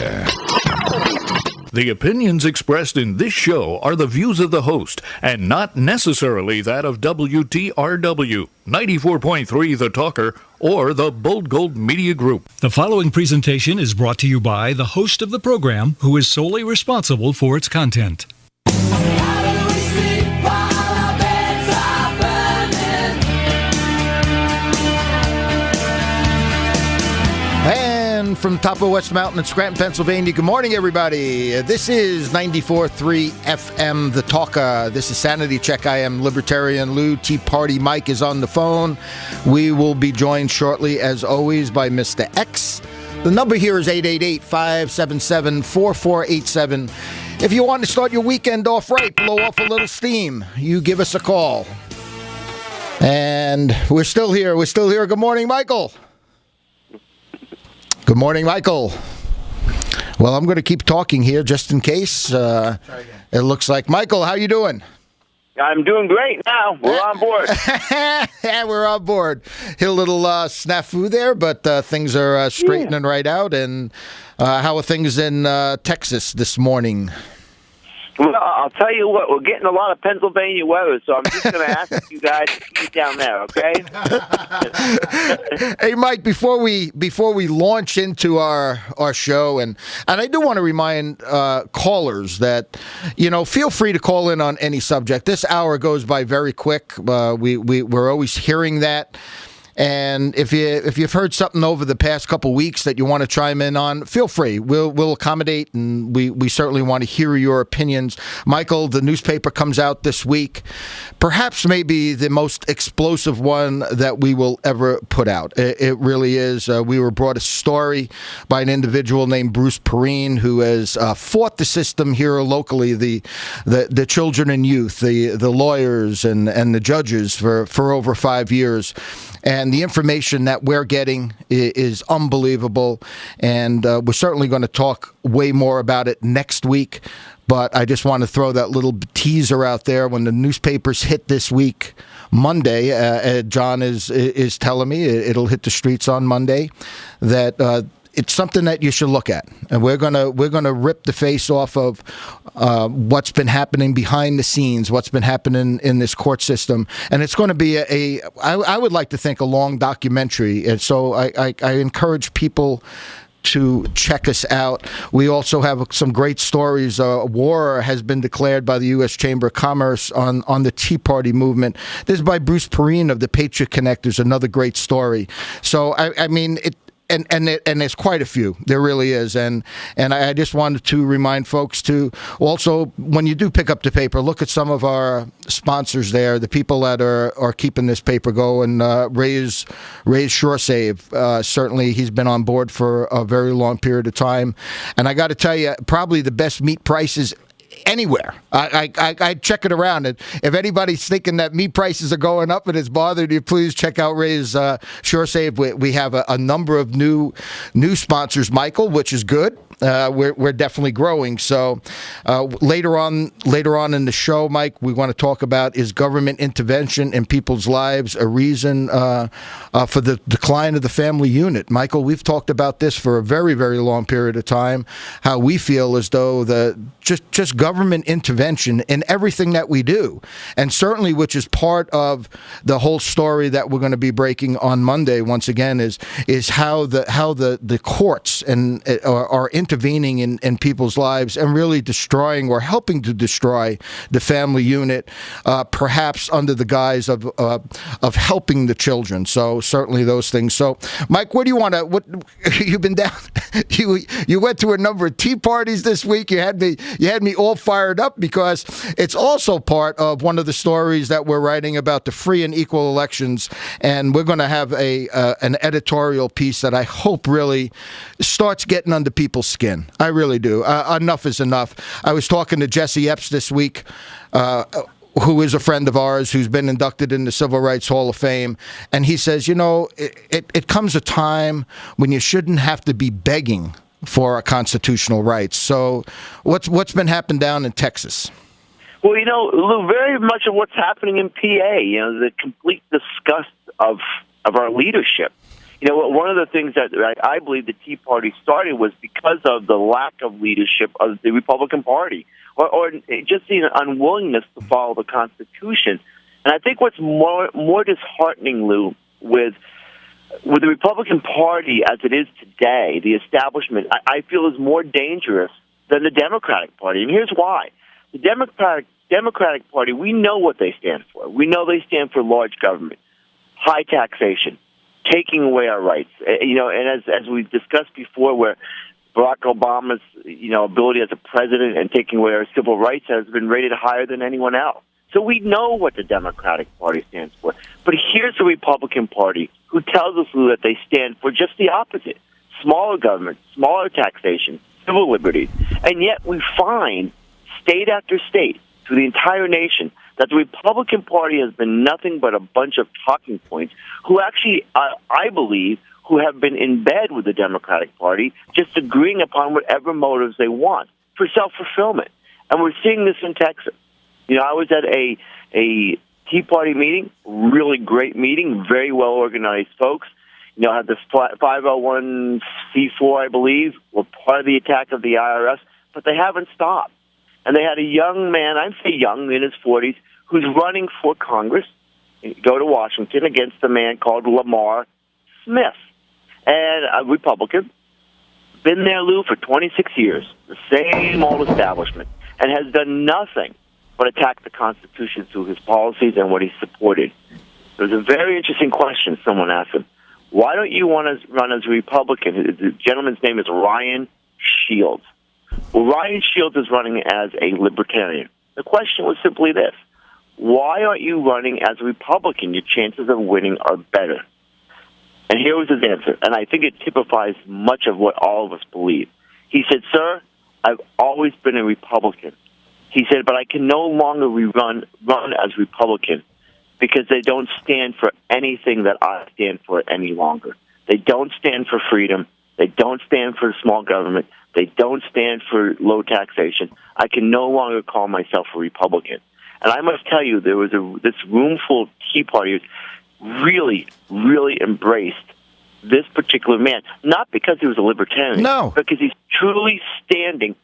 podcast. The opinions expressed in this show are the views of the host and not necessarily that of WTRW, 94.3 The Talker, or the Bold Gold Media Group. The following presentation is brought to you by the host of the program, who is solely responsible for its content. And from top of West Mountain in Scranton, Pennsylvania, good morning, everybody. This is 94.3 FM, The Talker. This is Sanity Check. I am Libertarian Lou. Tea Party Mike is on the phone. We will be joined shortly, as always, by Mr. X. The number here is 888-577-4487. If you want to start your weekend off right, blow off a little steam, you give us a call. And we're still here. Good morning, Michael. Good morning, Michael. Well, I'm going to keep talking here just in case. It looks like Michael, how you doing? I'm doing great now. We're on board. Yeah, we're on board. Hit a little snafu there, but things are straightening right out. And how are things in Texas this morning? Well, I'll tell you what, we're getting a lot of Pennsylvania weather, so I'm just going to ask you guys to keep it down there, okay? Hey, Mike, before we launch into our show, and I do want to remind callers that, feel free to call in on any subject. This hour goes by very quick. We're always hearing that. And if you've heard something over the past couple weeks that you want to chime in on, feel free. We'll accommodate, and we certainly want to hear your opinions. Michael, the newspaper comes out this week, perhaps maybe the most explosive one that we will ever put out. It really is. We were brought a story by an individual named Bruce Perrine, who has fought the system here locally, the children and youth, the lawyers and the judges for over 5 years. And the information that we're getting is unbelievable. And we're certainly going to talk way more about it next week. But I just want to throw that little teaser out there. When the newspapers hit this week, Monday, John is telling me it'll hit the streets on Monday, that it's something that you should look at, and we're gonna rip the face off of what's been happening behind the scenes, what's been happening in this court system, and it's going to be I would like to think a long documentary, and so I encourage people to check us out. We also have some great stories. War has been declared by the U.S. Chamber of Commerce on the Tea Party movement. This is by Bruce Perrine of the Patriot Connectors, another great story. So I mean it. And there's quite a few. There really is. And I just wanted to remind folks to also, when you do pick up the paper, look at some of our sponsors there, the people that are keeping this paper going. Ray's SureSave, certainly he's been on board for a very long period of time. And I got to tell you, probably the best meat prices anywhere. I check it around, and if anybody's thinking that meat prices are going up and it's bothered you, please check out Ray's SureSave. We have a number of new sponsors, Michael, which is good. We're definitely growing. So later on in the show, Mike, we want to talk about, is government intervention in people's lives a reason for the decline of the family unit? Michael, we've talked about this for a very, very long period of time, how we feel as though just government intervention in everything that we do, and certainly, which is part of the whole story that we're going to be breaking on Monday once again, is how the courts and are intervening in people's lives and really destroying or helping to destroy the family unit, perhaps under the guise of helping the children. So certainly those things. So Mike, what do you want to? What you've been down? You went to a number of tea parties this week. You had me all fired up because it's also part of one of the stories that we're writing about the free and equal elections, and we're going to have an editorial piece that I hope really starts getting under people's skin. I really do. Enough is enough. I was talking to Jesse Epps this week, who is a friend of ours, who's been inducted in the Civil Rights Hall of Fame, and he says, it comes a time when you shouldn't have to be begging for our constitutional rights. So what's been happening down in Texas? Well, Lou, very much of what's happening in PA, the complete disgust of our leadership. One of the things that I believe the Tea Party started was because of the lack of leadership of the Republican Party, or just the unwillingness to follow the Constitution. And I think what's more disheartening, Lou, with the Republican Party as it is today, the establishment, I feel is more dangerous than the Democratic Party. And here's why. The Democratic Party, we know what they stand for. We know they stand for large government, high taxation, taking away our rights. And as we've discussed before, where Barack Obama's ability as a president and taking away our civil rights has been rated higher than anyone else. So we know what the Democratic Party stands for. But here's the Republican Party who tells us, Lou, that they stand for just the opposite. Smaller government, smaller taxation, civil liberties. And yet we find state after state through the entire nation that the Republican Party has been nothing but a bunch of talking points who actually, I believe, who have been in bed with the Democratic Party, just agreeing upon whatever motives they want for self-fulfillment. And we're seeing this in Texas. I was at a Tea Party meeting, really great meeting, very well-organized folks. Had the 501c4, I believe, were part of the attack of the IRS, but they haven't stopped. And they had a young man, I'd say young, in his 40s, who's running for Congress, go to Washington, against a man called Lamar Smith, and a Republican. Been there, Lou, for 26 years, the same old establishment, and has done nothing but attack the Constitution through his policies and what he supported. There's a very interesting question someone asked him. Why don't you want to run as a Republican? The gentleman's name is Ryan Shields. Well, Ryan Shields is running as a Libertarian. The question was simply this. Why aren't you running as a Republican? Your chances of winning are better. And here was his answer, and I think it typifies much of what all of us believe. He said, "Sir, I've always been a Republican." He said, "But I can no longer run as Republican because they don't stand for anything that I stand for any longer. They don't stand for freedom. They don't stand for small government. They don't stand for low taxation. I can no longer call myself a Republican." And I must tell you, there was this room full of Tea Partiers really, really embraced this particular man. Not because he was a Libertarian. No. Because he's truly standing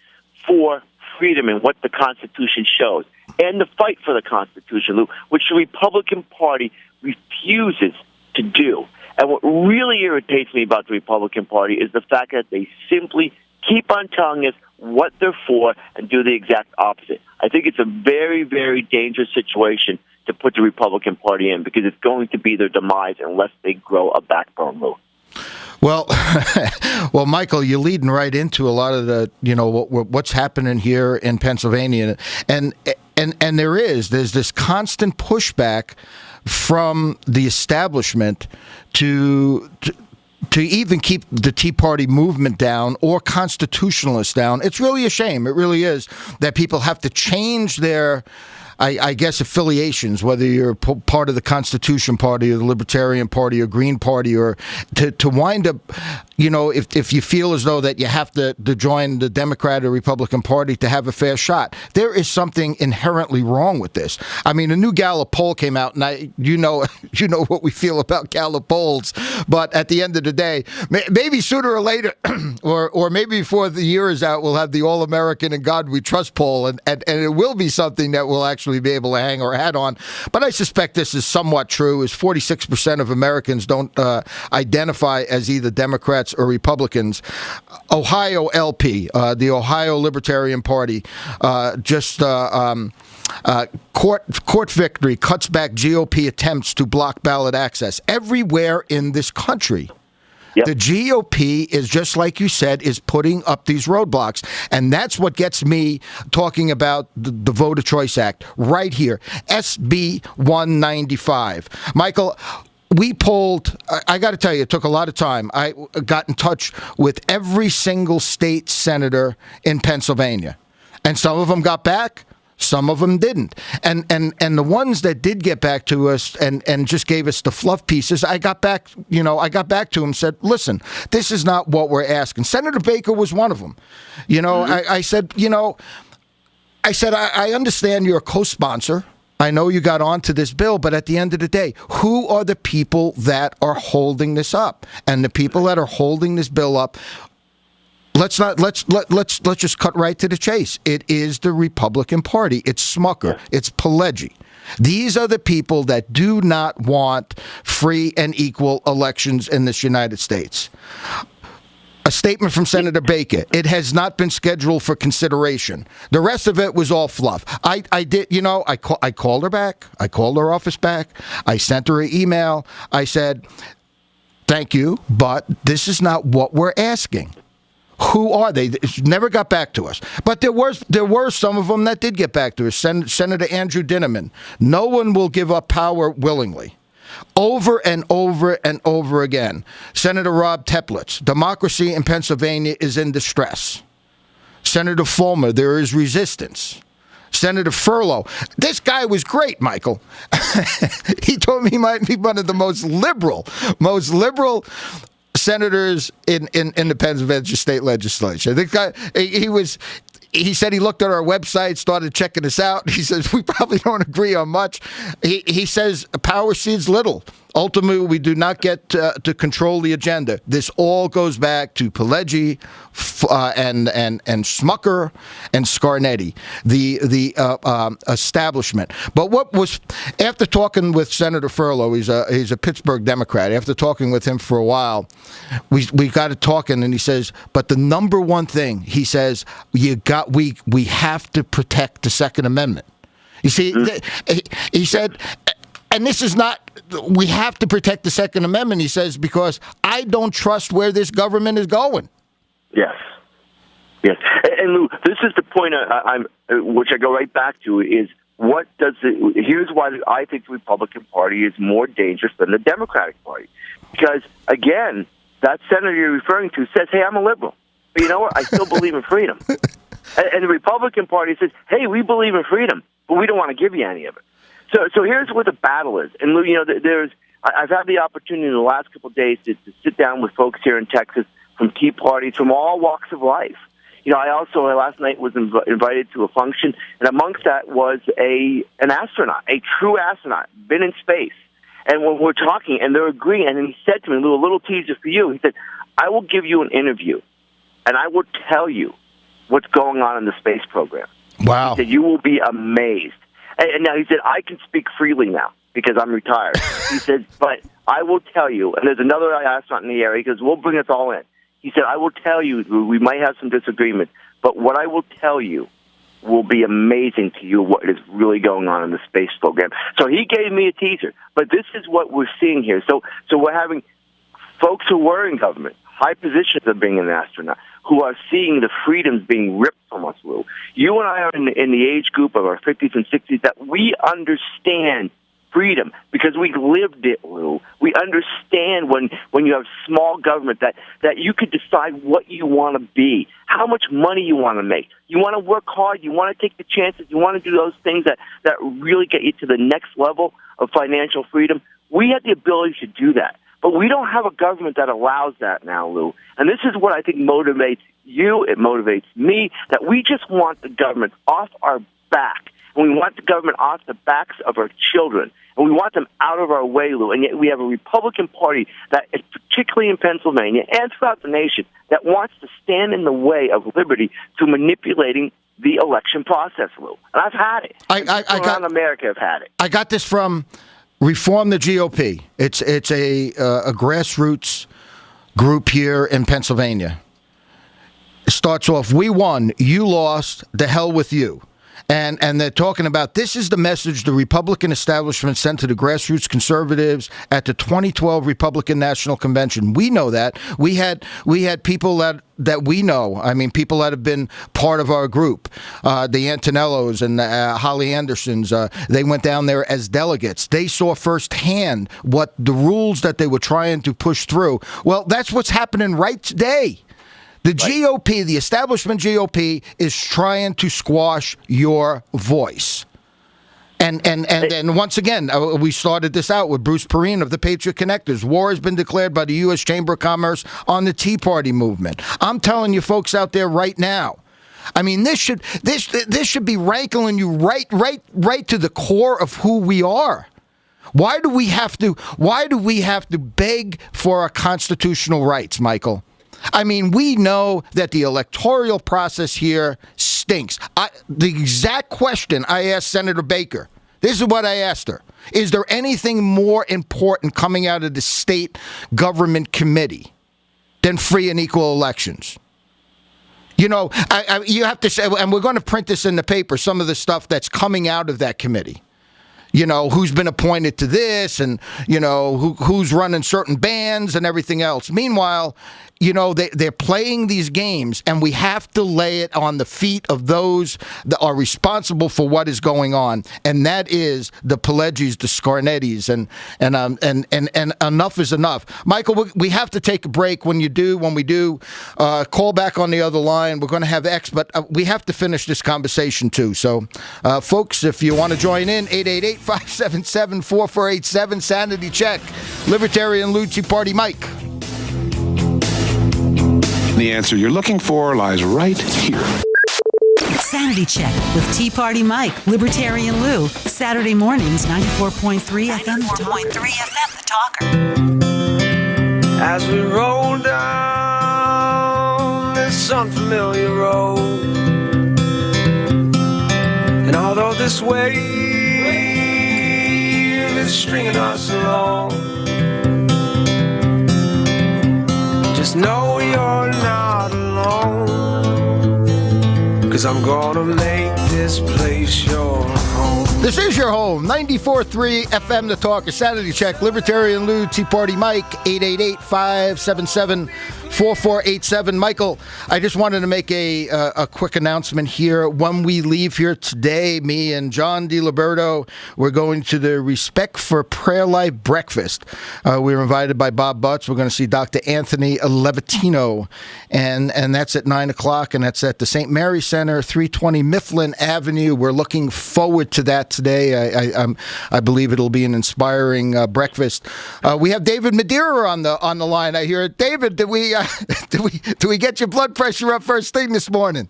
for freedom and what the Constitution shows, and the fight for the Constitution, Lou, which the Republican Party refuses to do. And what really irritates me about the Republican Party is the fact that they simply keep on telling us what they're for and do the exact opposite. I think it's a very, very dangerous situation to put the Republican Party in, because it's going to be their demise unless they grow a backbone, Lou. Well, Michael, you're leading right into a lot of the, what's happening here in Pennsylvania, and there's this constant pushback from the establishment to even keep the Tea Party movement down or constitutionalists down. It's really a shame. It really is that people have to change their, I guess, affiliations, whether you're part of the Constitution Party or the Libertarian Party or Green Party, or to wind up, if you feel as though that you have to join the Democrat or Republican Party to have a fair shot. There is something inherently wrong with this. I mean, a new Gallup poll came out, and you know what we feel about Gallup polls, but at the end of the day, maybe sooner or later, or maybe before the year is out, we'll have the All-American and God We Trust poll, and it will be something that will actually be able to hang our hat on. But I suspect this is somewhat true, as 46% of Americans don't identify as either Democrats or Republicans. Ohio LP, the Ohio Libertarian Party, court victory cuts back GOP attempts to block ballot access everywhere in this country. Yep. The GOP is, just like you said, is putting up these roadblocks. And that's what gets me talking about the Voter Choice Act right here. SB 195. Michael, we polled, I got to tell you, it took a lot of time. I got in touch with every single state senator in Pennsylvania. And some of them got back. Some of them didn't. And the ones that did get back to us and just gave us the fluff pieces, I got back to them and said, listen, this is not what we're asking. Senator Baker was one of them. I said, I understand you're a co-sponsor I know you got onto this bill, but at the end of the day, who are the people that are holding this up? And the people that are holding this bill up, let's just cut right to the chase. It is the Republican Party. It's Smucker. It's Pileggi. These are the people that do not want free and equal elections in this United States. A statement from Senator Baker. It has not been scheduled for consideration. The rest of it was all fluff. I called her back. I called her office back. I sent her an email. I said, thank you, but this is not what we're asking. Who are they? Never got back to us. But there were some of them that did get back to us. Senator Andrew Dinniman. No one will give up power willingly. Over and over and over again. Senator Rob Teplitz, democracy in Pennsylvania is in distress. Senator Fulmer, there is resistance. Senator Furlow, this guy was great, Michael. He told me he might be one of the most liberal senators in the Pennsylvania state legislature. The guy, he said he looked at our website, started checking us out. He says, we probably don't agree on much. He says, power cedes little. Ultimately, we do not get to control the agenda. This all goes back to Pileggi and Smucker and Scarnetti, the establishment. But what was, after talking with Senator Furlow, he's a Pittsburgh Democrat. After talking with him for a while, we got to talking, and he says, but the number one thing, he says, we have to protect the Second Amendment. You see, he said, and this is not, we have to protect the Second Amendment, he says, because I don't trust where this government is going. Yes. And Lou, this is the point which I go right back to, is here's why I think the Republican Party is more dangerous than the Democratic Party. Because, again, that senator you're referring to says, hey, I'm a liberal. But you know what? I still believe in freedom. And the Republican Party says, hey, we believe in freedom, but we don't want to give you any of it. So here's where the battle is. And, Lou, I've had the opportunity in the last couple of days to sit down with folks here in Texas from Tea Parties, from all walks of life. I also last night was invited to a function, and amongst that was an astronaut, a true astronaut, been in space. And when we're talking, and they're agreeing, and then he said to me, Lou, a little teaser for you, he said, I will give you an interview, and I will tell you what's going on in the space program. Wow. He said, you will be amazed. And now he said, I can speak freely now because I'm retired. He said, but I will tell you, and there's another astronaut in the area, because we'll bring us all in. He said, I will tell you, we might have some disagreement, but what I will tell you will be amazing to you, what is really going on in the space program. So he gave me a teaser, but this is what we're seeing here. So we're having folks who were in government, high positions of being an astronaut, who are seeing the freedoms being ripped from us, Lou. You and I are in the age group of our 50s and 60s that we understand freedom because we lived it, Lou. We understand when you have small government that you could decide what you want to be, how much money you want to make. You want to work hard. You want to take the chances. You want to do those things that really get you to the next level of financial freedom. We had the ability to do that. But we don't have a government that allows that now, Lou. And this is what I think motivates you, it motivates me, that we just want the government off our back. And we want the government off the backs of our children. And we want them out of our way, Lou. And yet we have a Republican Party that, is particularly in Pennsylvania and throughout the nation, that wants to stand in the way of liberty through manipulating the election process, Lou. And I've had it. Around America, I've had it. I got this from Reform the GOP. It's a grassroots group here in Pennsylvania. It starts off, we won, you lost, the hell with you. And they're talking about, this is the message the Republican establishment sent to the grassroots conservatives at the 2012 Republican National Convention. We know that. We had people that we know. I mean, people that have been part of our group, the Antonellos and Holly Andersons. They went down there as delegates. They saw firsthand what the rules that they were trying to push through. Well, that's what's happening right today. The GOP, the establishment GOP, is trying to squash your voice. And once again, we started this out with Bruce Perrine of the Patriot Connectors. War has been declared by the U.S. Chamber of Commerce on the Tea Party movement. I'm telling you folks out there right now, I mean, this should be rankling you right to the core of who we are. Why do we have to beg for our constitutional rights, Michael? I mean, we know that the electoral process here stinks. The exact question I asked Senator Baker, this is what I asked her. Is there anything more important coming out of the state government committee than free and equal elections? You know, you have to say, and we're going to print this in the paper, some of the stuff that's coming out of that committee. You know, who's been appointed to this and, you know, who's running certain bands and everything else. Meanwhile, you know, they're playing these games, and we have to lay it on the feet of those that are responsible for what is going on, and that is the Pileggi's, the Scarnettis, and enough is enough. Michael, we have to take a break. When we do, call back on the other line. We're going to have X, but we have to finish this conversation too. So, folks, if you want to join in, 888-577-4487, Sanity Check, Libertarian Lou, Tea Party Mike. The answer you're looking for lies right here. Sanity Check with Tea Party Mike, Libertarian Lou, Saturday mornings, 94.3 FM, The Talker. As we roll down this unfamiliar road, and although this wave is stringing us along, just know you're not alone, 'cause I'm gonna make this place your home. This is your home, 94.3 FM, The Talk, a Sanity Check, Libertarian Lou, Tea Party Mike, 888-577-4487. Michael, I just wanted to make a quick announcement here. When we leave here today, me and John DiLiberto, we're going to the Respect for Prayer Life breakfast. We were invited by Bob Butts. We're going to see Dr. Anthony Levitino, and that's at 9 o'clock, and that's at the St. Mary Center, 320 Mifflin Avenue. We're looking forward to that today. I believe it'll be an inspiring breakfast. We have David Madeira on the line. I hear it. David, do we get your blood pressure up first thing this morning?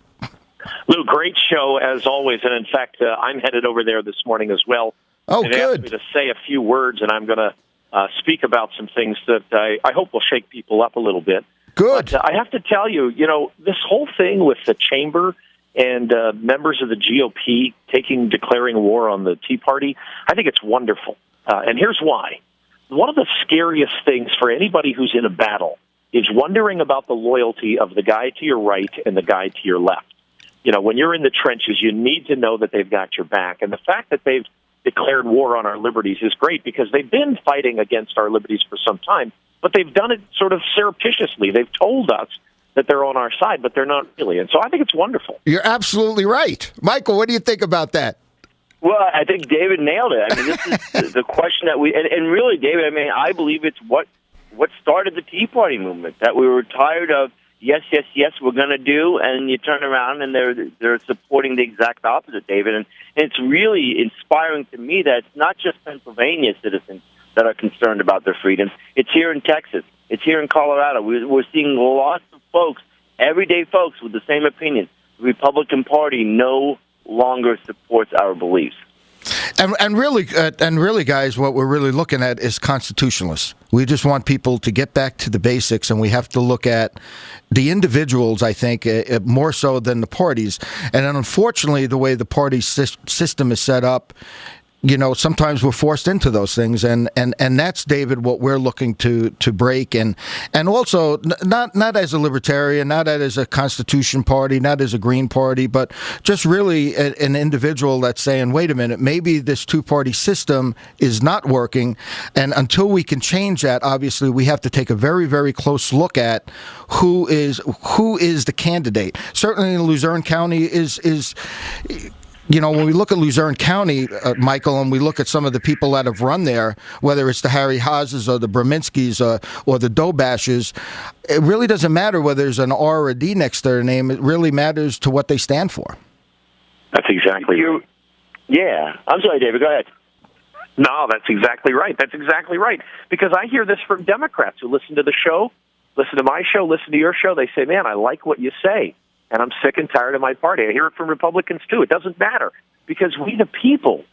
Lou, great show as always, and in fact, I'm headed over there this morning as well. Oh, They've good. asked me to say a few words, and I'm going to speak about some things that I hope will shake people up a little bit. Good. But I have to tell you, this whole thing with the chamber and members of the GOP declaring war on the Tea Party, I think it's wonderful. And here's why. One of the scariest things for anybody who's in a battle is wondering about the loyalty of the guy to your right and the guy to your left. When you're in the trenches, you need to know that they've got your back. And the fact that they've declared war on our liberties is great, because they've been fighting against our liberties for some time, but they've done it sort of surreptitiously. They've told us that they're on our side, but they're not really. And so I think it's wonderful. You're absolutely right. Michael, what do you think about that? Well, I think David nailed it. I mean, this is the question that and really, David, I believe it's what started the Tea Party movement, that we were tired of, yes, we're going to do, and you turn around and they're supporting the exact opposite, David. And it's really inspiring to me that it's not just Pennsylvania citizens that are concerned about their freedoms. It's here in Texas. It's here in Colorado. We're seeing lots of folks, everyday folks with the same opinion. The Republican Party no longer supports our beliefs. And really, guys, what we're really looking at is constitutionalists. We just want people to get back to the basics, and we have to look at the individuals, I think, more so than the parties. And unfortunately, the way the party system is set up, sometimes we're forced into those things, and that's, David, what we're looking to break, and also not as a libertarian, not as a Constitution party, not as a Green party, but just really an individual that's saying, wait a minute, maybe this two-party system is not working, and until we can change that, obviously we have to take a very, very close look at who is the candidate. Certainly in Luzerne County is when we look at Luzerne County, Michael, and we look at some of the people that have run there, whether it's the Harry Haases or the Braminskis or the Dobashes, it really doesn't matter whether there's an R or a D next to their name. It really matters to what they stand for. That's exactly right. Yeah. I'm sorry, David. Go ahead. No, that's exactly right. Because I hear this from Democrats who listen to the show, listen to my show, listen to your show. They say, man, I like what you say. and I'm sick and tired of my party. I hear it from Republicans, too. It doesn't matter, because we, the people,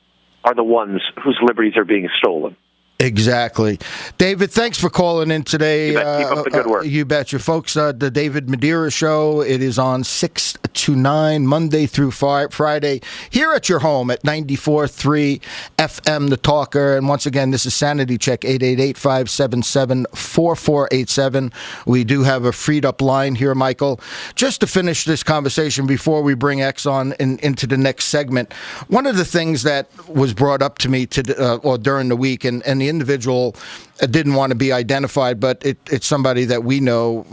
are the ones whose liberties are being stolen. Exactly. David, thanks for calling in today. You bet. Keep up the good work. You betcha. Folks, the David Madeira Show, it is on 6 to 9, Monday through Friday, here at your home at 94.3 FM, The Talker. And once again, this is Sanity Check, 888-577-4487. We do have a freed-up line here, Michael. Just to finish this conversation before we bring X on into the next segment, one of the things that was brought up to me during the week, and the individual didn't want to be identified, but it's somebody that we know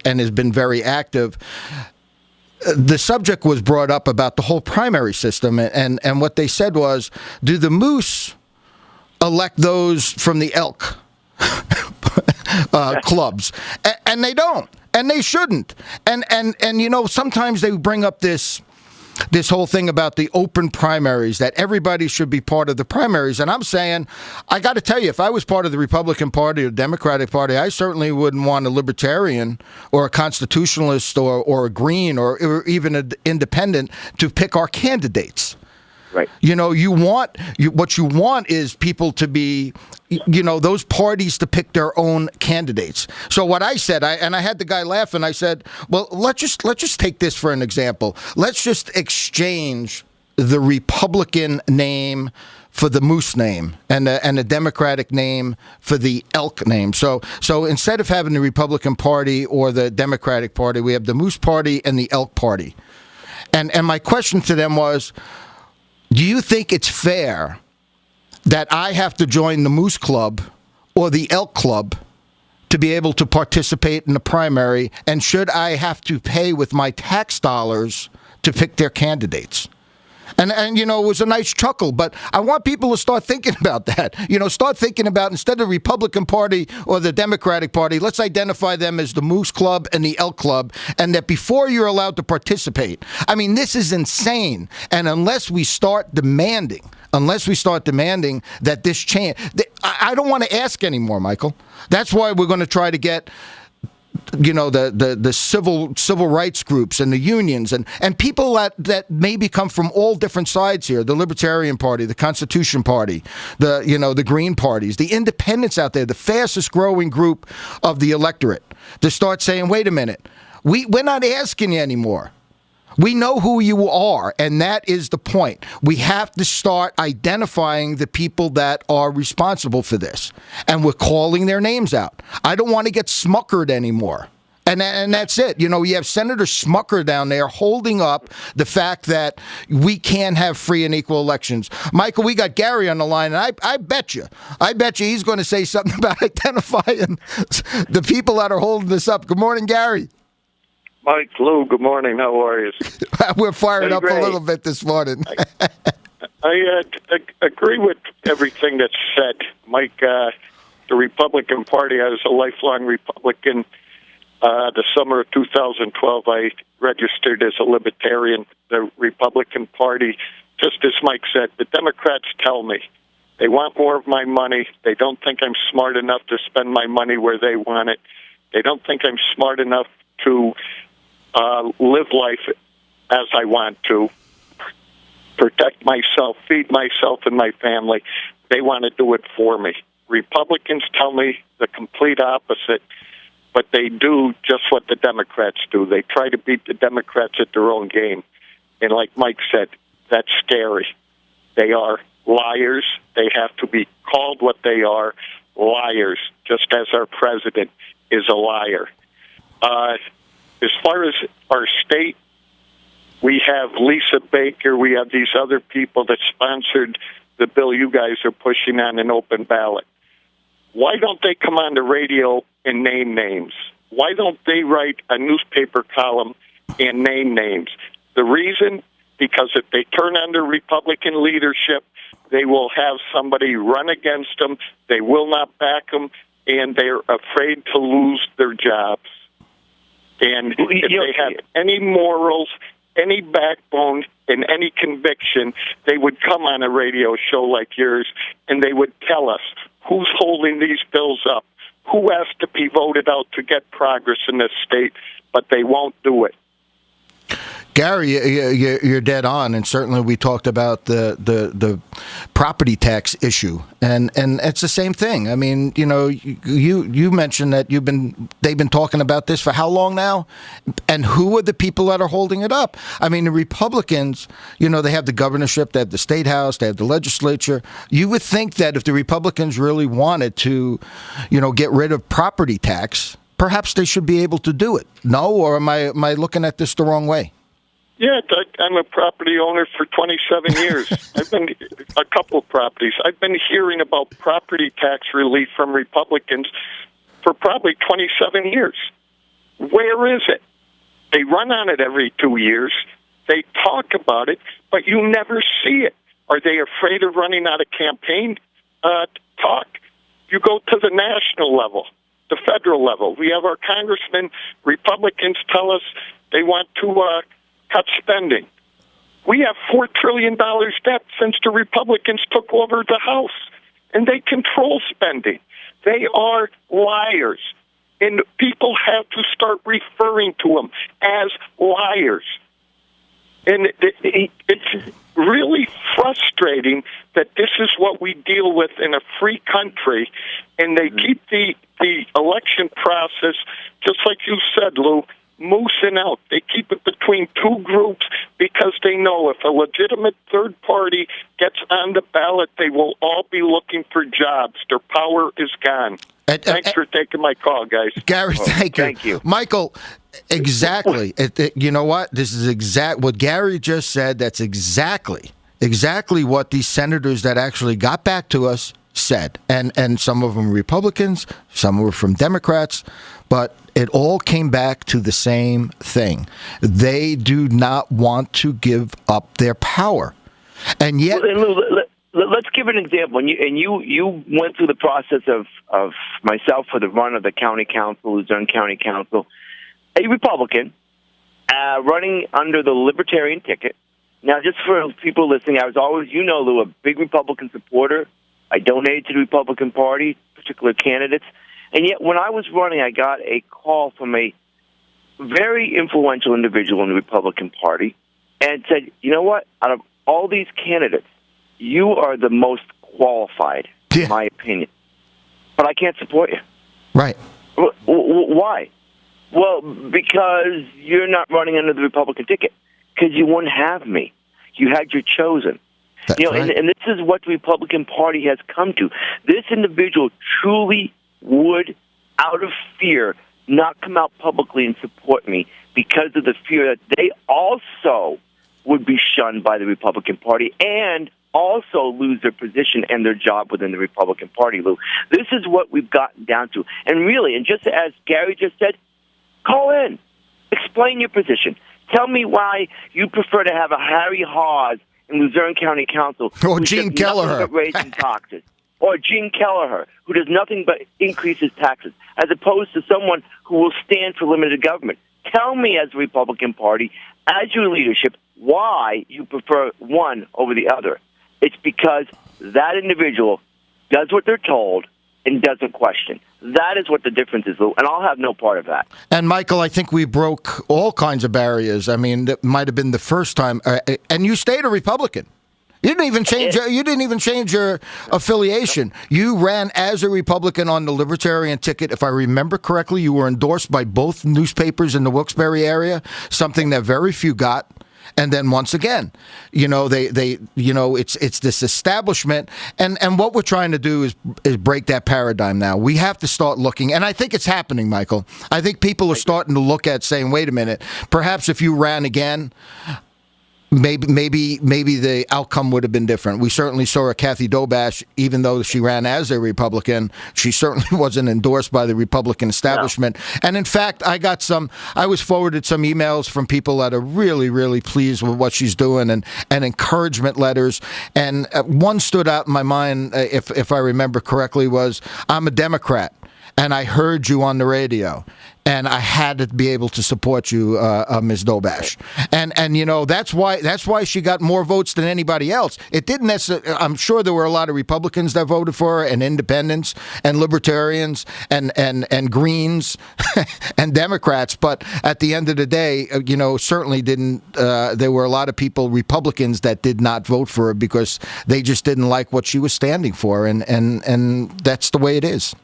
and has been very active. The subject was brought up about the whole primary system, and what they said was, do the Moose elect those from the elk clubs? And they don't, and they shouldn't. And sometimes they bring up this whole thing about the open primaries, that everybody should be part of the primaries. And I'm saying, I got to tell you, if I was part of the Republican Party or Democratic Party, I certainly wouldn't want a libertarian or a constitutionalist or a green or even an independent to pick our candidates. Right. What you want is people to be, those parties to pick their own candidates. So what I said, I had the guy laugh, and I said, well, let's just take this for an example. Let's just exchange the Republican name for the Moose name and the Democratic name for the elk name. So instead of having the Republican Party or the Democratic Party, we have the Moose Party and the Elk Party. And my question to them was, do you think it's fair that I have to join the Moose Club or the Elk Club to be able to participate in the primary? And should I have to pay with my tax dollars to pick their candidates? And it was a nice chuckle, but I want people to start thinking about that. Start thinking about, instead of the Republican Party or the Democratic Party, let's identify them as the Moose Club and the Elk Club, and that before you're allowed to participate. I mean, this is insane. And unless we start demanding that this change, I don't want to ask anymore, Michael. That's why we're going to try to get the civil rights groups and the unions and people that maybe come from all different sides here, the Libertarian Party, the Constitution Party, the Green parties, the independents out there, the fastest growing group of the electorate, to start saying, wait a minute, we're not asking you anymore. We know who you are, and that is the point. We have to start identifying the people that are responsible for this, and we're calling their names out. I don't want to get smuckered anymore. And that's it. You have Senator Smucker down there holding up the fact that we can't have free and equal elections. Michael, we got Gary on the line, and I bet you he's going to say something about identifying the people that are holding this up. Good morning, Gary. Mike, Lou, good morning. How are you? We're fired up a little bit this morning. I agree with everything that's said. Mike, the Republican Party, I was a lifelong Republican. The summer of 2012, I registered as a libertarian. The Republican Party, just as Mike said, the Democrats tell me they want more of my money. They don't think I'm smart enough to spend my money where they want it. They don't think I'm smart enough to live life as I want to, protect myself, feed myself and my family. They want to do it for me. Republicans tell me the complete opposite, but they do just what the Democrats do. They try to beat the Democrats at their own game. And like Mike said, that's scary. They are liars. They have to be called what they are, liars, just as our president is a liar. As far as our state, we have Lisa Baker, we have these other people that sponsored the bill you guys are pushing on an open ballot. Why don't they come on the radio and name names? Why don't they write a newspaper column and name names? The reason, because if they turn on the Republican leadership, they will have somebody run against them, they will not back them, and they're afraid to lose their jobs. And if they have any morals, any backbone, and any conviction, they would come on a radio show like yours, and they would tell us who's holding these bills up, who has to be voted out to get progress in this state, but they won't do it. Gary, you're dead on, and certainly we talked about the property tax issue, and it's the same thing. I mean, you mentioned that they've been talking about this for how long now, and who are the people that are holding it up? I mean, the Republicans, they have the governorship, they have the state house, they have the legislature. You would think that if the Republicans really wanted to, get rid of property tax, perhaps they should be able to do it. No, or am I looking at this the wrong way? Yeah, I'm a property owner for 27 years. I've been a couple of properties. I've been hearing about property tax relief from Republicans for probably 27 years. Where is it? They run on it every 2 years. They talk about it, but you never see it. Are they afraid of running out of campaign talk? You go to the national level, the federal level. We have our congressmen. Republicans tell us they want to cut spending. We have $4 trillion debt since the Republicans took over the House, and they control spending. They are liars, and people have to start referring to them as liars. And it's really frustrating that this is what we deal with in a free country, and they keep the election process, just like you said, Lou, moosing out. They keep it between two groups because they know if a legitimate third party gets on the ballot, they will all be looking for jobs. Their power is gone. Thanks for taking my call, guys. Gary, thank you. Michael, exactly. You know what? This is what Gary just said. That's exactly what these senators that actually got back to us said. And some of them were Republicans, some were from Democrats, but it all came back to the same thing. They do not want to give up their power. And yet... Let's give an example. And you went through the process of myself for the run of the county council, Luzerne County Council, a Republican running under the Libertarian ticket. Now, just for people listening, I was always, Lou, a big Republican supporter. I donated to the Republican Party, particular candidates. And yet, when I was running, I got a call from a very influential individual in the Republican Party and said, you know what? Out of all these candidates, you are the most qualified, in my opinion. But I can't support you. Right. Why? Well, because you're not running under the Republican ticket. Because you wouldn't have me. You had your chosen. That's right. And this is what the Republican Party has come to. This individual truly would, out of fear, not come out publicly and support me because of the fear that they also would be shunned by the Republican Party and also lose their position and their job within the Republican Party, Lou. This is what we've gotten down to. And really, and just as Gary just said, call in. Explain your position. Tell me why you prefer to have a Harry Hawes in Luzerne County Council or Gene Kelleher but raising taxes, or Gene Kelleher, who does nothing but increase his taxes, as opposed to someone who will stand for limited government. Tell me, as the Republican Party, as your leadership, why you prefer one over the other. It's because that individual does what they're told and doesn't question. That is what the difference is, Lou, and I'll have no part of that. And, Michael, I think we broke all kinds of barriers. I mean, that might have been the first time. And you stayed a Republican. You didn't even change your affiliation. You ran as a Republican on the Libertarian ticket. If I remember correctly, you were endorsed by both newspapers in the Wilkes-Barre area, something that very few got. And then once again, it's this establishment, and what we're trying to do is break that paradigm now. We have to start looking, and I think it's happening, Michael. I think people are starting to look at saying, wait a minute, perhaps if you ran again, maybe the outcome would have been different. We certainly saw Kathy Dobash, even though she ran as a Republican, she certainly wasn't endorsed by the Republican establishment. No. And in fact, I was forwarded some emails from people that are really, really pleased with what she's doing and encouragement letters. And one stood out in my mind, if I remember correctly, was, I'm a Democrat and I heard you on the radio. and I had to be able to support you, Ms. Dobash. And you know, that's why she got more votes than anybody else. It didn't necessarily. I'm sure there were a lot of Republicans that voted for her, and independents, and libertarians, and Greens, and Democrats. But at the end of the day, you know, certainly didn't. There were a lot of people, Republicans, that did not vote for her because they just didn't like what she was standing for, and that's the way it is.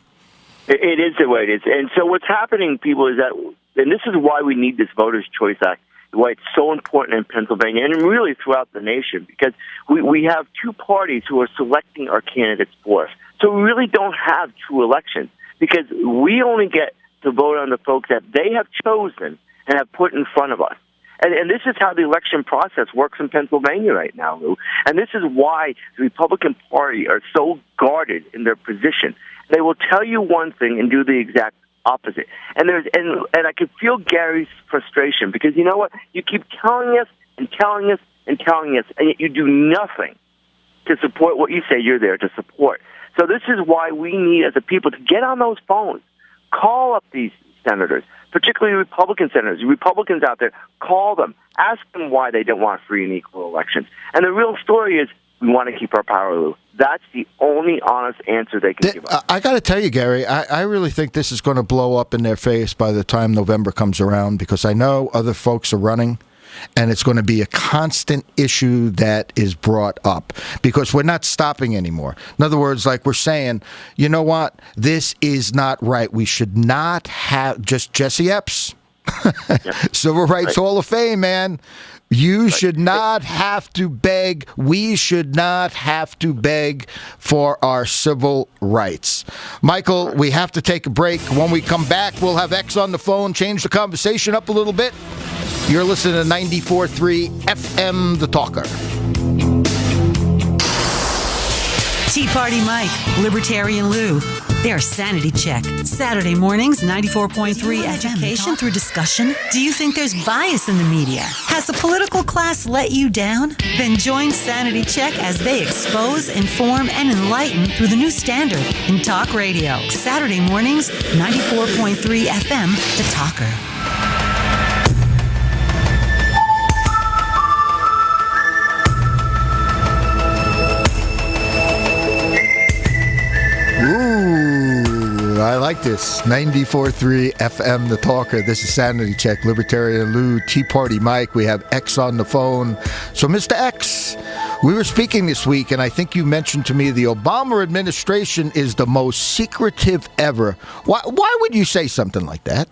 It is the way it is. And so what's happening, people, is that, and this is why we need this Voters' Choice Act, why it's so important in Pennsylvania and really throughout the nation, because we have two parties who are selecting our candidates for us. So we really don't have true elections because we only get to vote on the folks that they have chosen and have put in front of us. And this is how the election process works in Pennsylvania right now, Lou. And this is why the Republican Party are so guarded in their position. They will tell you one thing and do the exact opposite. And I could feel Gary's frustration because you know what? You keep telling us and telling us and telling us, and yet you do nothing to support what you say you're there to support. So this is why we need, as a people, to get on those phones, call up these senators, particularly Republican senators, Republicans out there, call them, ask them why they don't want free and equal elections. And the real story is we want to keep our power, Lou. That's the only honest answer they can give us. I got to tell you, Gary, I really think this is going to blow up in their face by the time November comes around because I know other folks are running. And it's going to be a constant issue that is brought up because we're not stopping anymore. In other words, like we're saying, you know what? This is not right. We should not have just Jesse Epps, Civil Rights Hall of Fame, man. You should not have to beg. We should not have to beg for our civil rights. Michael, we have to take a break. When we come back, we'll have X on the phone, change the conversation up a little bit. You're listening to 94.3 FM, The Talker. Tea Party Mike, Libertarian Lou. Their Sanity Check. Saturday mornings, 94.3 education through discussion. Do you think there's bias in the media? Has the political class let you down? Then join Sanity Check as they expose, inform, and enlighten through the new standard in talk radio. Saturday mornings, 94.3 FM, The Talker. Ooh, I like this. 94.3 FM, The Talker. This is Sanity Check. Libertarian Lou, Tea Party Mike. We have X on the phone. So, Mr. X, we were speaking this week, and I think you mentioned to me the Obama administration is the most secretive ever. Why would you say something like that?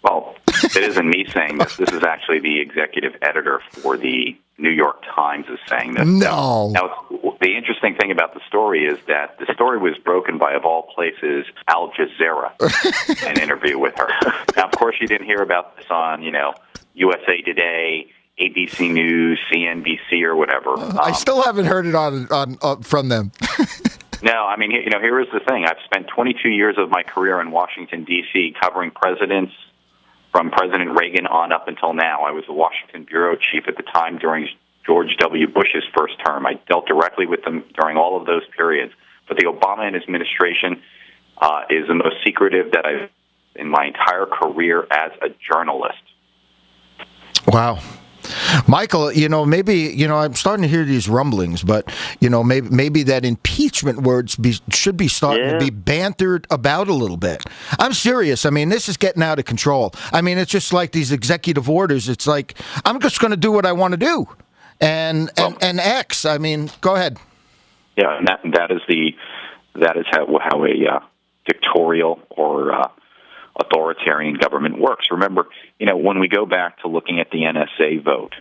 Well, it isn't me saying this. This is actually the executive editor for the New York Times is saying this. No. Now, the interesting thing about the story is that the story was broken by, of all places, Al Jazeera, an interview with her. Now, of course, you didn't hear about this on, USA Today, ABC News, CNBC, or whatever. I still haven't heard it on from them. No, I mean, here is the thing. I've spent 22 years of my career in Washington, D.C., covering presidents from President Reagan on up until now. I was the Washington bureau chief at the time during George W. Bush's first term. I dealt directly with them during all of those periods. But the Obama administration is the most secretive that I've in my entire career as a journalist. Wow. Michael, maybe, I'm starting to hear these rumblings, but, maybe that impeachment words should be starting to be bantered about a little bit. I'm serious. I mean, this is getting out of control. I mean, it's just like these executive orders. It's like, I'm just going to do what I want to do. And X, I mean, go ahead. Yeah, and that is how a dictatorial or authoritarian government works. Remember, when we go back to looking at the NSA vote,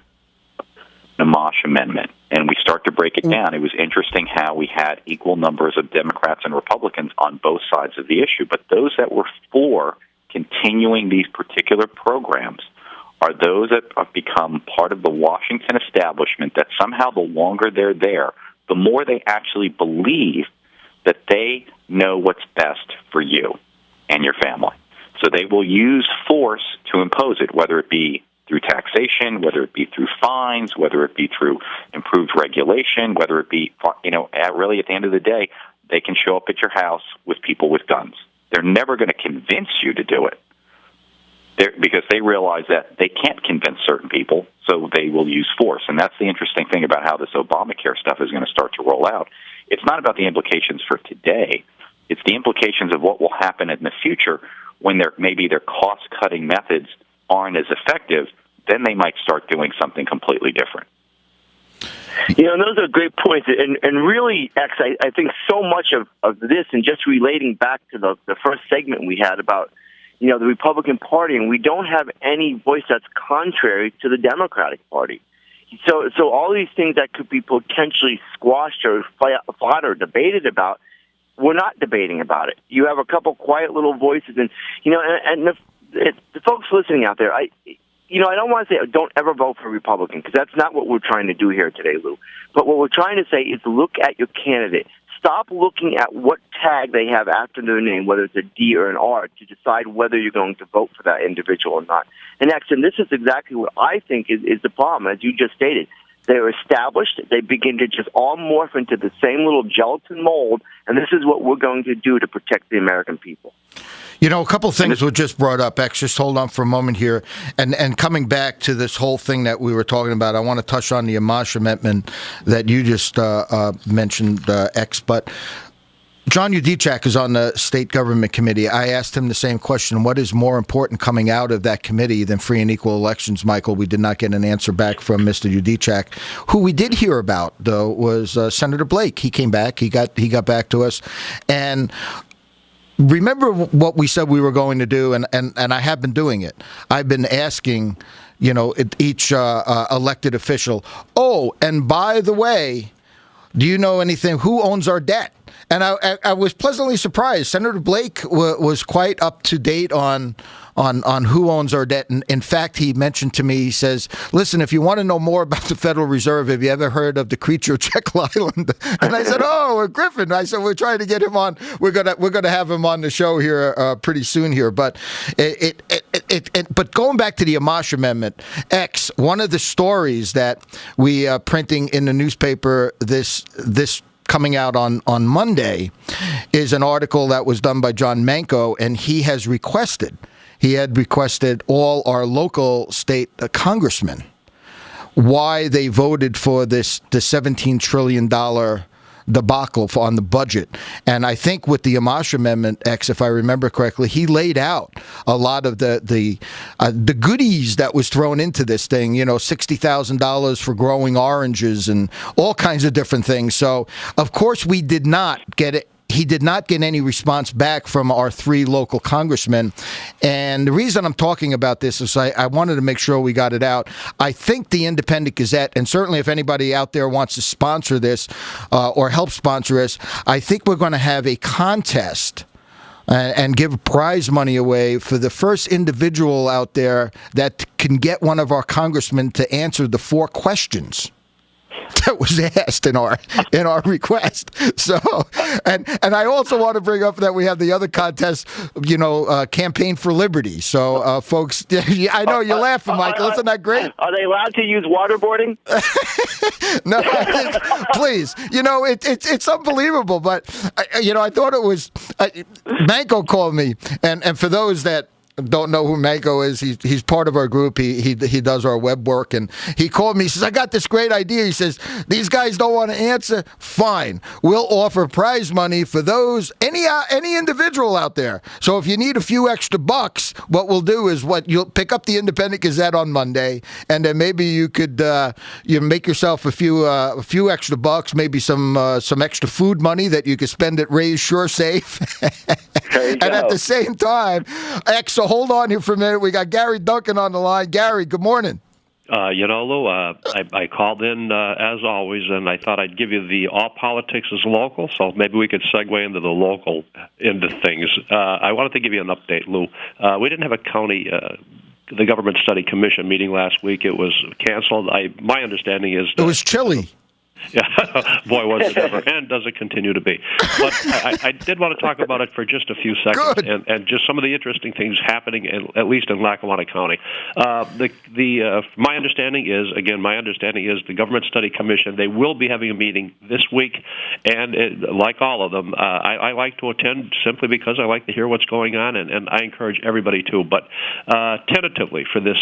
the Amash Amendment, and we start to break it down, it was interesting how we had equal numbers of Democrats and Republicans on both sides of the issue. But those that were for continuing these particular programs are those that have become part of the Washington establishment, that somehow the longer they're there, the more they actually believe that they know what's best for you and your family. So they will use force to impose it, whether it be through taxation, whether it be through fines, whether it be through improved regulation, whether it be, really at the end of the day, they can show up at your house with people with guns. They're never going to convince you to do it, because they realize that they can't convince certain people, so they will use force. And that's the interesting thing about how this Obamacare stuff is going to start to roll out. It's not about the implications for today. It's the implications of what will happen in the future when maybe their cost-cutting methods aren't as effective. Then they might start doing something completely different. You know, and those are great points. And really, X, I think so much of this, and just relating back to the first segment we had about, you know, the Republican Party, and we don't have any voice that's contrary to the Democratic Party. So all these things that could be potentially squashed or fought or debated about, we're not debating about it. You have a couple quiet little voices, and you know, and the folks listening out there, I don't want to say don't ever vote for a Republican, because that's not what we're trying to do here today, Lou. But what we're trying to say is look at your candidate. Stop looking at what tag they have after their name, whether it's a D or an R, to decide whether you're going to vote for that individual or not. And this is exactly what I think is the problem, as you just stated. They're established. They begin to just all morph into the same little gelatin mold, and this is what we're going to do to protect the American people. You know, a couple of things were just brought up, X. Just hold on for a moment here. And coming back to this whole thing that we were talking about, I want to touch on the Amash Amendment that you just mentioned, X. But John Udicak is on the State Government Committee. I asked him the same question. What is more important coming out of that committee than free and equal elections, Michael? We did not get an answer back from Mr. Udicak. Who we did hear about, though, was Senator Blake. He came back. He got back to us. And remember what we said we were going to do, and I have been doing it. I've been asking, you know, each elected official, oh, and by the way, do you know anything? Who owns our debt? And I was pleasantly surprised. Senator Blake was quite up to date on who owns our debt. And in fact, he mentioned to me, he says, listen, if you want to know more about the Federal Reserve, have you ever heard of the creature of Jekyll Island? And I said, oh, Griffin. I said, we're trying to get him on. We're gonna have him on the show here pretty soon here. But but going back to the Amash Amendment, X, one of the stories that we are printing in the newspaper this coming out on Monday is an article that was done by John Manco, and he had requested all our local state congressmen why they voted for the $17 trillion debacle on the budget. And I think with the Amash Amendment, X, if I remember correctly, he laid out a lot of the goodies that was thrown into this thing, you know, $60,000 for growing oranges and all kinds of different things. So, of course, we did not get it. He did not get any response back from our 3 local congressmen. And the reason I'm talking about this is I wanted to make sure we got it out. I think the Independent Gazette, and certainly if anybody out there wants to sponsor this or help sponsor this, I think we're going to have a contest and give prize money away for the first individual out there that can get one of our congressmen to answer the 4 questions that was asked in our request. So, and I also want to bring up that we have the other contest, you know, Campaign for Liberty. So, folks, I know you're laughing, Michael. Isn't that great? Are they allowed to use waterboarding? No, please. You know, it's unbelievable. But you know, I thought it was. Manco called me, and for those that don't know who Manco is, he's part of our group. He does our web work, and he called me. He says, I got this great idea. He says, these guys don't want to answer. Fine, we'll offer prize money for those any individual out there. So if you need a few extra bucks, what we'll do is you'll pick up the Independent Gazette on Monday, and then maybe you could you make yourself a few extra bucks, maybe some extra food money that you could spend at Raise Sure Safe. And at the same time, so hold on here for a minute. We got Gary Duncan on the line. Gary, good morning. You know, Lou, I called in as always, and I thought I'd give you the all politics is local, so maybe we could segue into the local into things. I wanted to give you an update, Lou. We didn't have a county, the Government Study Commission meeting last week. It was canceled. My understanding is it was chilly. Yeah, boy, was it ever, and does it continue to be. But I did want to talk about it for just a few seconds, and just some of the interesting things happening, at least in Lackawanna County. My understanding is the Government Study Commission, they will be having a meeting this week, and like all of them, I like to attend simply because I like to hear what's going on, and I encourage everybody to. But tentatively for this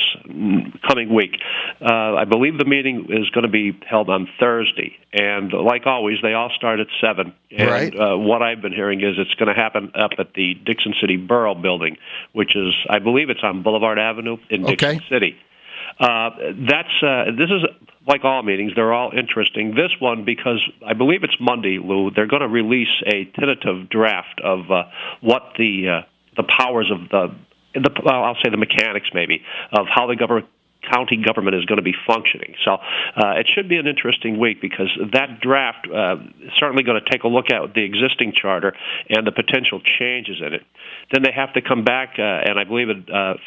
coming week, I believe the meeting is going to be held on Thursday. And like always, they all start at 7. And right. What I've been hearing is it's going to happen up at the Dixon City Borough Building, which is, I believe it's on Boulevard Avenue in Dixon City. This is like all meetings; they're all interesting. This one, because I believe it's Monday, Lou, they're going to release a tentative draft of what the powers of I'll say the mechanics maybe of how the county government is going to be functioning. So it should be an interesting week because that draft is certainly going to take a look at the existing charter and the potential changes in it. Then they have to come back, and I believe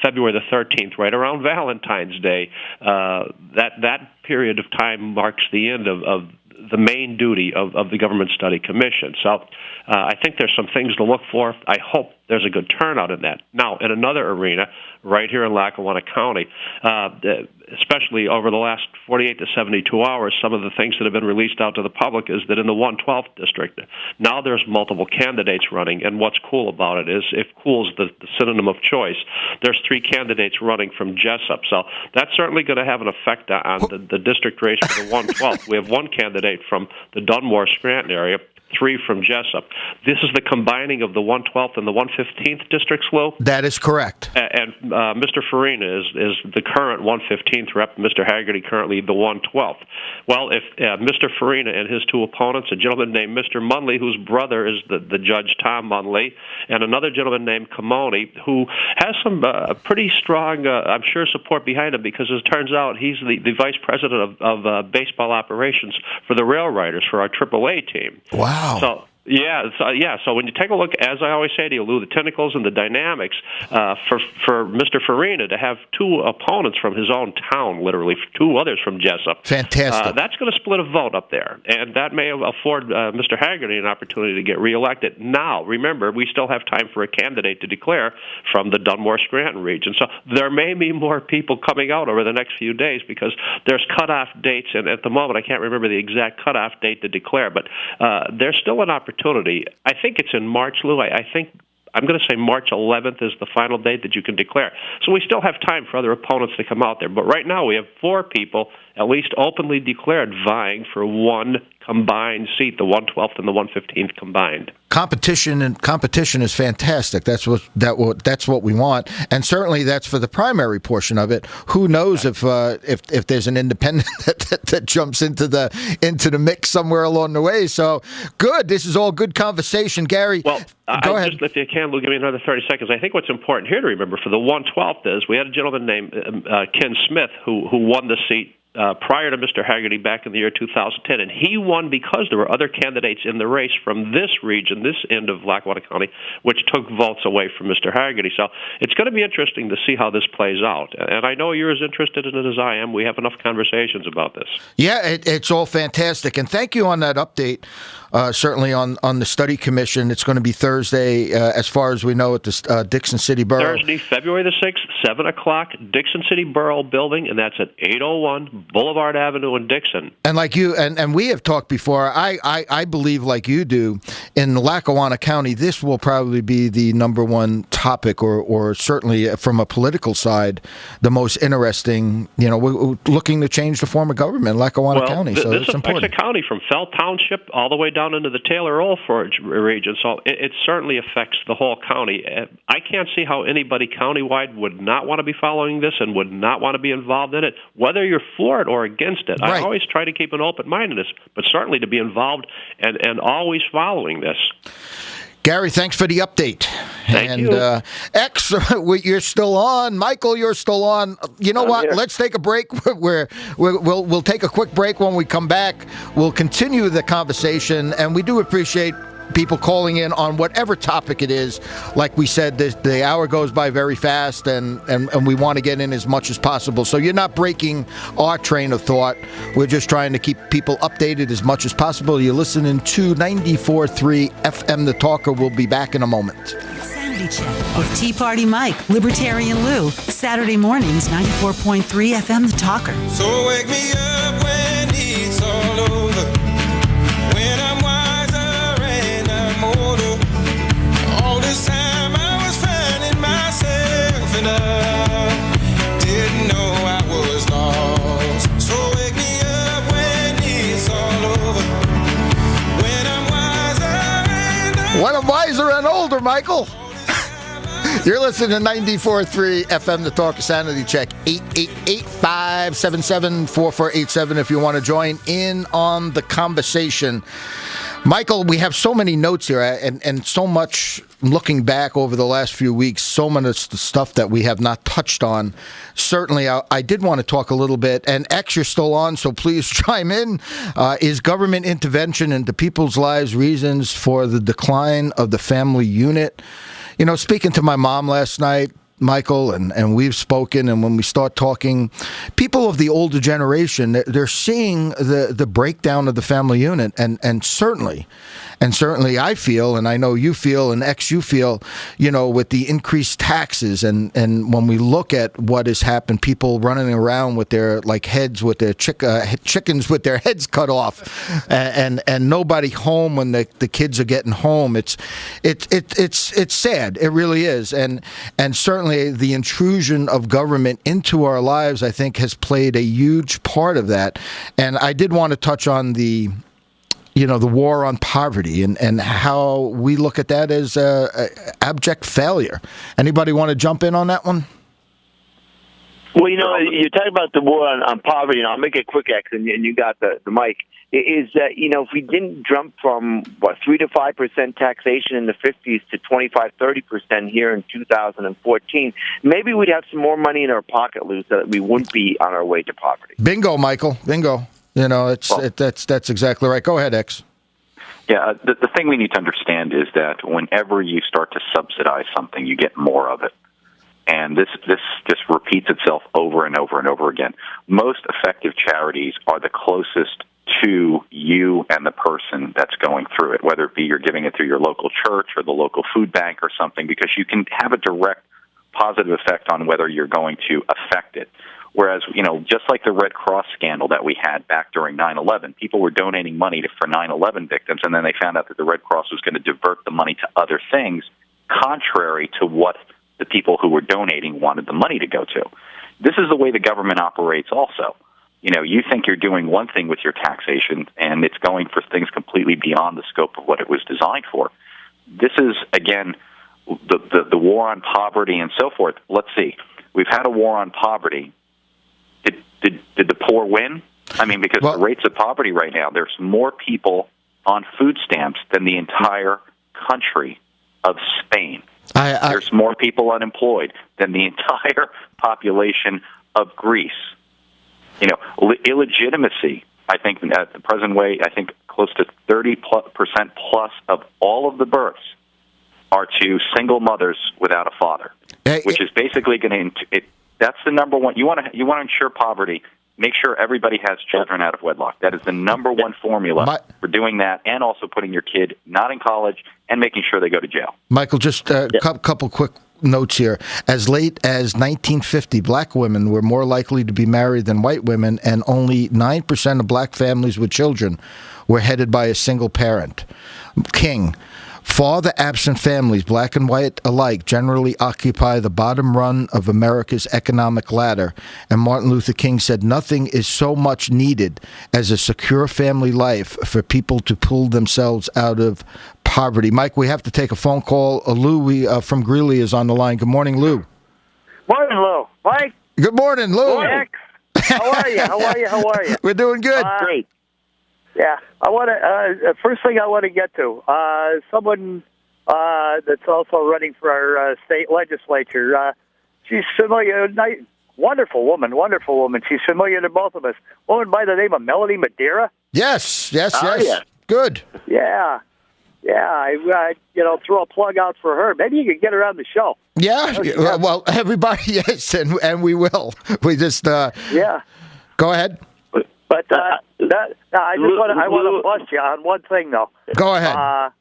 February the 13th, right around Valentine's Day, that period of time marks the end of the main duty of the Government Study Commission. So I think there's some things to look for. I hope there's a good turnout in that. Now, in another arena, right here in Lackawanna County, especially over the last 48 to 72 hours, some of the things that have been released out to the public is that in the 112th district, now there's multiple candidates running, and what's cool about it is, if cool is the synonym of choice, there's 3 candidates running from Jessup. So that's certainly going to have an effect on the district race for the 112th. We have 1 candidate from the Dunmore-Scranton area, 3 from Jessup. This is the combining of the 112th and the 115th districts, Lou? That is correct. And Mr. Farina is the current 115th rep, Mr. Haggerty currently the 112th. Well, if Mr. Farina and his 2 opponents, a gentleman named Mr. Munley, whose brother is the Judge Tom Munley, and another gentleman named Camoni, who has some pretty strong, I'm sure, support behind him because it turns out he's the vice president of baseball operations for the Rail Riders for our AAA team. Wow. So when you take a look, as I always say to you, Lou, the tentacles and the dynamics for Mr. Farina to have 2 opponents from his own town, literally 2 others from Jessup. Fantastic. That's going to split a vote up there, and that may afford Mr. Haggerty an opportunity to get reelected. Now, remember, we still have time for a candidate to declare from the Dunmore-Scranton region, so there may be more people coming out over the next few days because there's cutoff dates, and at the moment I can't remember the exact cutoff date to declare, but there's still an opportunity. I think it's in March, Lou. I think I'm going to say March 11th is the final date that you can declare. So we still have time for other opponents to come out there. But right now we have 4 people, at least openly declared, vying for 1 combined seat, the 112th and the 115th combined. Competition is fantastic. That's what we want, and certainly that's for the primary portion of it. Who knows if there's an independent that jumps into the mix somewhere along the way. So good. This is all good conversation, Gary. Well, go ahead. Just, if you can, Lou, give me another 30 seconds. I think what's important here to remember for the 112th is we had a gentleman named Ken Smith who won the seat prior to Mr. Haggerty back in the year 2010, and he won because there were other candidates in the race from this region, this end of Lackawanna County, which took votes away from Mr. Haggerty. So it's going to be interesting to see how this plays out. And I know you're as interested in it as I am. We have enough conversations about this. Yeah, it's all fantastic. And thank you on that update, certainly on the study commission. It's going to be Thursday, as far as we know, at the Dixon City Borough. Thursday, February the 6th, 7 o'clock, Dixon City Borough Building, and that's at 801 Boulevard Avenue in Dixon. And like you, and we have talked before, I believe, like you do, in Lackawanna County, this will probably be the number 1 topic, or certainly from a political side, the most interesting. We're looking to change the form of government in Lackawanna County, so it's important. This affects a county from Fell Township all the way down into the Taylor-Old Forge region, so it certainly affects the whole county. I can't see how anybody countywide would not want to be following this and would not want to be involved in it, whether you're for it or against it. Right. I always try to keep an open-mindedness, but certainly to be involved and always following this. Gary, thanks for the update. Thank you. X, you're still on. Michael, you're still on. You know what? Here. Let's take a break. We'll take a quick break. When we come back, we'll continue the conversation, and we do appreciate people calling in on whatever topic it is. Like we said, the hour goes by very fast, and we want to get in as much as possible. So you're not breaking our train of thought. We're just trying to keep people updated as much as possible. You're listening to 94.3 FM The Talker. We'll be back in a moment. Sanity Check with Tea Party Mike, Libertarian Lou, Saturday mornings, 94.3 FM The Talker. So wake me up when it's all over, when I'm wiser and I'm older. All this time I was finding myself and I didn't know I was lost. So wake me up when it's all over, when I'm wiser and I'm When I'm wiser and older, Michael. You're listening to 94.3 FM, The Talk, Sanity Check, 888-577-4487 if you want to join in on the conversation. Michael, we have so many notes here and so much looking back over the last few weeks, so much stuff that we have not touched on. Certainly, I did want to talk a little bit, and X, you're still on, so please chime in. Is government intervention into people's lives reasons for the decline of the family unit? You know, speaking to my mom last night, Michael, and we've spoken, and when we start talking, people of the older generation, they're seeing the breakdown of the family unit, and certainly I feel, and I know you feel, and X, you feel, you know, with the increased taxes, and when we look at what has happened, people running around with their heads with their chickens with their heads cut off, and nobody home when the kids are getting home. It's sad. It really is, and certainly the intrusion of government into our lives, I think, has played a huge part of that. And I did want to touch on the war on poverty and how we look at that as abject failure. Anybody want to jump in on that one? Well, you're talking about the war on poverty, and I'll make it quick, X, and you got the mic. Is that, if we didn't jump from, 3 to 5% taxation in the 50s to 25-30% here in 2014, maybe we'd have some more money in our pocket, Lou, so that we wouldn't be on our way to poverty. Bingo, Michael. Bingo. That's exactly right. Go ahead, X. Yeah, the thing we need to understand is that whenever you start to subsidize something, you get more of it. And this just repeats itself over and over and over again. Most effective charities are the closest to you and the person that's going through it, whether it be you're giving it through your local church or the local food bank or something, because you can have a direct positive effect on whether you're going to affect it. Whereas, just like the Red Cross scandal that we had back during 9/11, people were donating money for 9/11 victims, and then they found out that the Red Cross was going to divert the money to other things, contrary to what the people who were donating wanted the money to go to. This is the way the government operates also. You think you're doing one thing with your taxation, and it's going for things completely beyond the scope of what it was designed for. This is, again, the war on poverty and so forth. Let's see. We've had a war on poverty. Did the poor win? I mean, because the rates of poverty right now, there's more people on food stamps than the entire country of Spain. There's more people unemployed than the entire population of Greece. Illegitimacy, I think, at the present way, I think close to 30% plus of all of the births are to single mothers without a father, which is basically going to... That's the number one. You want to ensure poverty, make sure everybody has children out of wedlock. That is the number one formula for doing that, and also putting your kid not in college and making sure they go to jail. Michael, just a couple quick notes here. As late as 1950, black women were more likely to be married than white women, and only 9% of black families with children were headed by a single parent. King. Father-absent families, black and white alike, generally occupy the bottom rung of America's economic ladder. And Martin Luther King said, nothing is so much needed as a secure family life for people to pull themselves out of poverty. Mike, we have to take a phone call. Lou from Greeley is on the line. Good morning, Lou. Morning, Lou. Mike? Good morning, Lou. Morning. How are you? We're doing good. Great. Yeah, I want to. First thing I want to get to someone that's also running for our state legislature. She's familiar, wonderful woman. She's familiar to both of us. A woman by the name of Melody Madeira. Yes. Yeah. Good. Yeah. I throw a plug out for her. Maybe you could get her on the show. Yeah, well, everybody, yes, and we will. We just yeah. Go ahead. But I want to bust you on one thing though. Go ahead.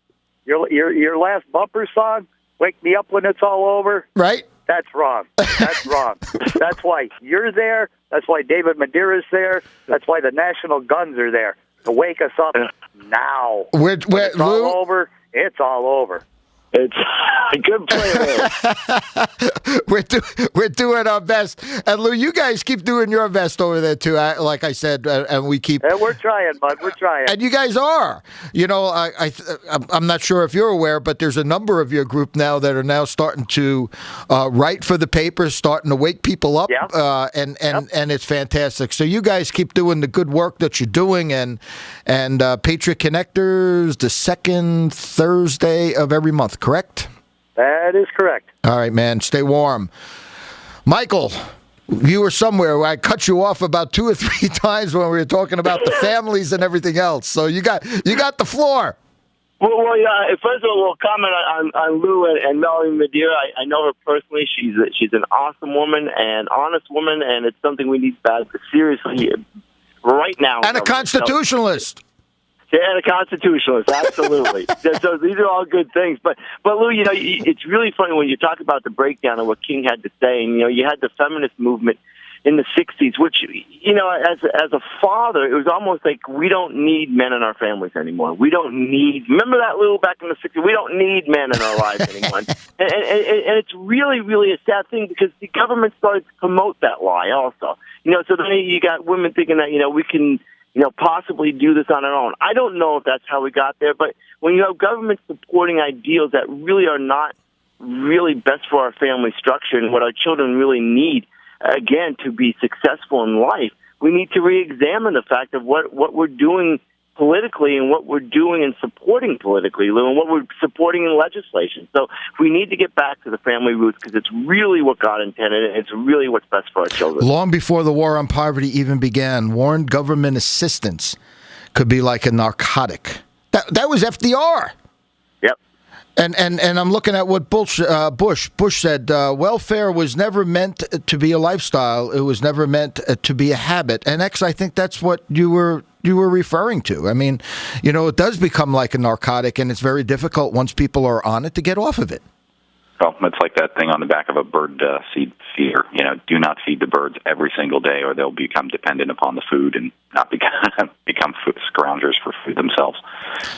Your last bumper song, "Wake Me Up When It's All Over." Right. That's wrong. That's wrong. That's why you're there. That's why David Madeira's there. That's why the National Guns are there to wake us up now. It's all over. It's all over. It's a good play. We're doing our best, and Lou, you guys keep doing your best over there too. Like I said, and we keep. And we're trying, bud. We're trying. And you guys are. I'm not sure if you're aware, but there's a number of your group now that are now starting to write for the papers, starting to wake people up, and it's fantastic. So you guys keep doing the good work that you're doing, and Patriot Connectors the second Thursday of every month. Correct? That is correct. All right, man. Stay warm. Michael, you were somewhere. I cut you off about 2 or 3 times when we were talking about the families and everything else. So you got the floor. Well, yeah. First of all, we'll comment on Lou and Melanie Madeira. I know her personally. She's an awesome woman and honest woman, and it's something we need seriously right now. And a constitutionalist. Yeah, and a constitutionalist, absolutely. So these are all good things. But Lou, it's really funny when you talk about the breakdown of what King had to say. And, you had the feminist movement in the 60s, which, as a father, it was almost like we don't need men in our families anymore. We don't need, remember that, Lou, back in the 60s? We don't need men in our lives anymore. And it's really, really a sad thing because the government started to promote that lie also. So then you got women thinking that, we can possibly do this on our own. I don't know if that's how we got there, but when you have government supporting ideals that really are not really best for our family structure and what our children really need, again, to be successful in life, we need to re-examine the fact of what we're doing politically and what we're doing and supporting politically, Lou, and what we're supporting in legislation. So we need to get back to the family roots because it's really what God intended and it's really what's best for our children. Long before the war on poverty even began, warned government assistance could be like a narcotic. That was FDR. Yep. And I'm looking at what Bush said. Welfare was never meant to be a lifestyle. It was never meant to be a habit. And X, I think that's what you were referring to. I mean, it does become like a narcotic, and it's very difficult once people are on it to get off of it. Well, it's like that thing on the back of a bird seed feeder. Do not feed the birds every single day, or they'll become dependent upon the food and not become scroungers for food themselves.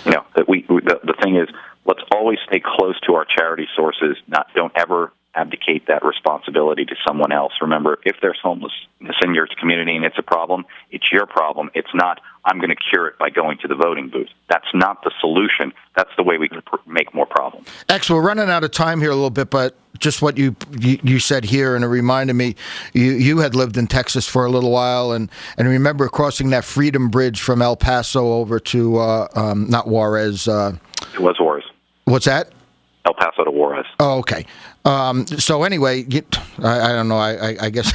The thing is, let's always stay close to our charity sources. Don't ever abdicate that responsibility to someone else. Remember, if there's homelessness in your community and it's a problem, it's your problem. It's not, I'm going to cure it by going to the voting booth. That's not the solution. That's the way we can make more problems. X, we're running out of time here a little bit, but just what you said here, and it reminded me, you had lived in Texas for a little while, and remember crossing that Freedom Bridge from El Paso over to, not Juarez. It was Juarez. What's that? El Paso to Juarez. Oh, okay. So anyway, I don't know. I guess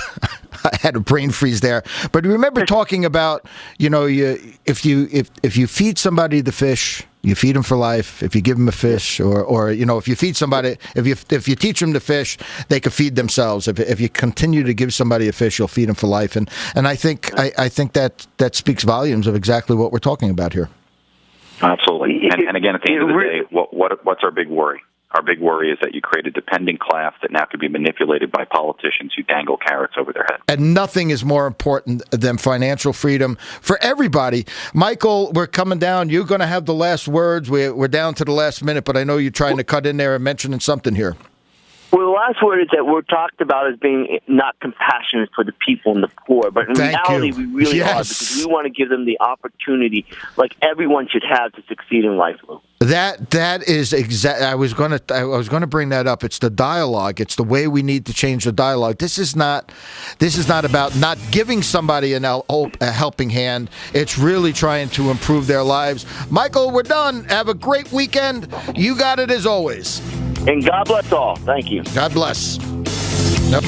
I had a brain freeze there. But remember talking about, if you feed somebody the fish, you feed them for life. If you give them a fish, or if you feed somebody, if you teach them to fish, they can feed themselves. If you continue to give somebody a fish, you'll feed them for life. And I think that speaks volumes of exactly what we're talking about here. Absolutely. And again, at the end of the day, what's our big worry? Our big worry is that you create a dependent class that now could be manipulated by politicians who dangle carrots over their head. And nothing is more important than financial freedom for everybody. Michael, we're coming down. You're going to have the last words. We're down to the last minute, but I know you're trying to cut in there and mentioning something here. Well, the last word is that we're talked about as being not compassionate for the people and the poor, but in reality, we really are, because we want to give them the opportunity, like everyone should have, to succeed in life, Lou. That is exact. I was going to bring that up. It's the dialogue. It's the way we need to change the dialogue. This is not about not giving somebody a helping hand. It's really trying to improve their lives. Michael, we're done. Have a great weekend. You got it as always. And God bless all. Thank you. God bless. Yep.